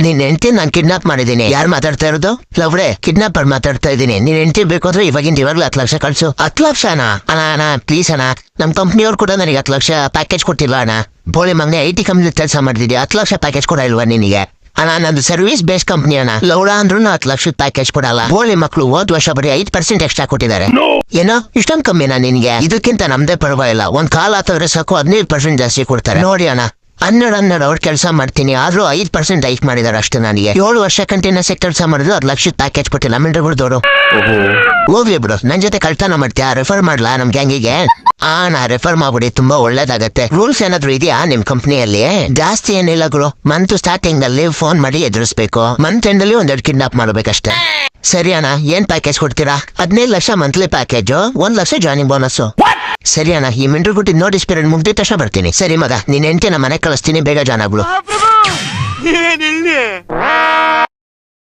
ನಿನ್ ಹೆಂಡತಿ ನಾನ್ ಕಿಡ್ನಾಪ್ ಮಾಡಿದೀನಿ. ಯಾರು ಮಾತಾಡ್ತಾ ಇರೋದು? ಲವ್ರೆ, ಕಿಡ್ನಾಪರ್ ಮಾತಾಡ್ತಾ ಇದ್ದೀನಿ. ನಿನ್ ಹೆಂಡತಿ ಬೇಕು ಅಂದ್ರೆ ಇವಾಗಲೂ 10 ಲಕ್ಷ ಕಳ್ಸು. 10 ಲಕ್ಷನಾ? ಅಣ್ಣ ಪ್ಲೀಸ್ ಅಣ್ಣ, ನಮ್ ಕಂಪ್ನಿಯವ್ರು ಕೂಡ ನನಗೆ 10 ಲಕ್ಷ ಪ್ಯಾಕೇಜ್ ಕೊಟ್ಟಿಲ್ಲ ಅಣ್ಣ. ಬೋಳಿ ಮಗನೆ, IT ಕಂಪ್ನಿ ಕೆಲಸ ಮಾಡ್ತಿದ್ಯಾ, 10 ಲಕ್ಷ ಪ್ಯಾಕೇಜ್ ಕೂಡ ಇಲ್ವಾ ನಿನಗೆ? ಅಣ್ಣ, ನಂದು ಸರ್ವಿಸ್ ಬೇಸ್ ಕಂಪ್ನಿ ಅಣ್ಣ. ಲೌಡ ಅಂದ್ರೂ 10 ಲಕ್ಷದ ಪ್ಯಾಕೇಜ್ ಕೊಡಲ್ಲ. ಬೋಳಿ ಮಕ್ಳು ಹೋದ್ ವರ್ಷ ಬರೀ 5% ಎಕ್ಸ್ಟ್ರಾ ಕೊಟ್ಟಿದ್ದಾರೆ. ಏನೋ ಇಷ್ಟೊಂದು ಕಮ್ಮಿನಾ ನಿನ್ಗೆ? ಇದಕ್ಕಿಂತ ನಮ್ದೇ ಪರವಾಗಿಲ್ಲ. ಒಂದ್ ಕಾಲ್ ಹಾಕಿದ್ರೆ ಸಾಕು 15% ಜಾಸ್ತಿ ಕೊಡ್ತಾರೆ. ನೋಡಿ ಅಣ್ಣ, 12 ಅವ್ರ ಕೆಲಸ ಮಾಡ್ತೀನಿ, ಆದ್ರೂ 5% ಹೈಕ್ ಮಾಡಿದಾರೆ ಅಷ್ಟೇ. ನನಗೆ 7 ವರ್ಷ ಕಂಟಿನ್ಯೂಸ್ ಕೆಲಸ ಮಾಡಿದ್ರು 10 ಲಕ್ಷದ ಪ್ಯಾಕೇಜ್ ಕೊಟ್ಟಿಲ್ಲ. ಮಿಂಡ್ರಬಿಡ್ದವ್ರು ಹೋಗ್ಲಿ ಬಿಡು. ನನ್ ಜೊತೆ ಕಳ್ತನ ಮಾಡ್ತೀಯಾ? ರೆಫರ್ ಮಾಡ್ಲಾ ನಮ್ ಗ್ಯಾಂಗಿಗೆ? ನಾ ರೆಫರ್ ಮಾಡ್ಬಿಡಿ, ತುಂಬಾ ಒಳ್ಳೇದಾಗತ್ತೆ. ರೂಲ್ಸ್ ಏನಾದ್ರು ಇದೆಯಾ ನಿಮ್ ಕಂಪ್ನಿಯಲ್ಲಿ? ಜಾಸ್ತಿ ಏನಿಲ್ಲ ಗುರು. ಮಂತ್ ಸ್ಟಾರ್ಟಿಂಗ್ ಅಲ್ಲಿ ಫೋನ್ ಮಾಡಿ ಎದುರಿಸ್ಬೇಕು, ಮಂತ್ ಎಂಡ್ ಅಲ್ಲಿ 1-2 ಕಿಡ್ನಾಪ್ ಮಾಡ್ಬೇಕಷ್ಟೇ. ಸರಿ ಅಣ್ಣ, ಏನ್ ಪ್ಯಾಕೇಜ್ ಕೊಡ್ತೀರಾ? 15 lakh monthly package, 1 lakh joining bonus. ಸರಿ ಅಣ್ಣ, ಈ ಮಿಂಡ್ರು ನೋಟಿಸ್ ಪೀರಿಯಡ್ ಮುಗ್ದಿದ ತಕ್ಷಣ ಬರ್ತೀನಿ. ಸರಿ ಮಗ, ನಿನ್ ಹೆಂಡತಿನ ಮನೆ ಕಳಿಸ್ತೀನಿ, ಬೇಗ ಜಾಯ್ನ್ ಆಗ್ಬಿಡು.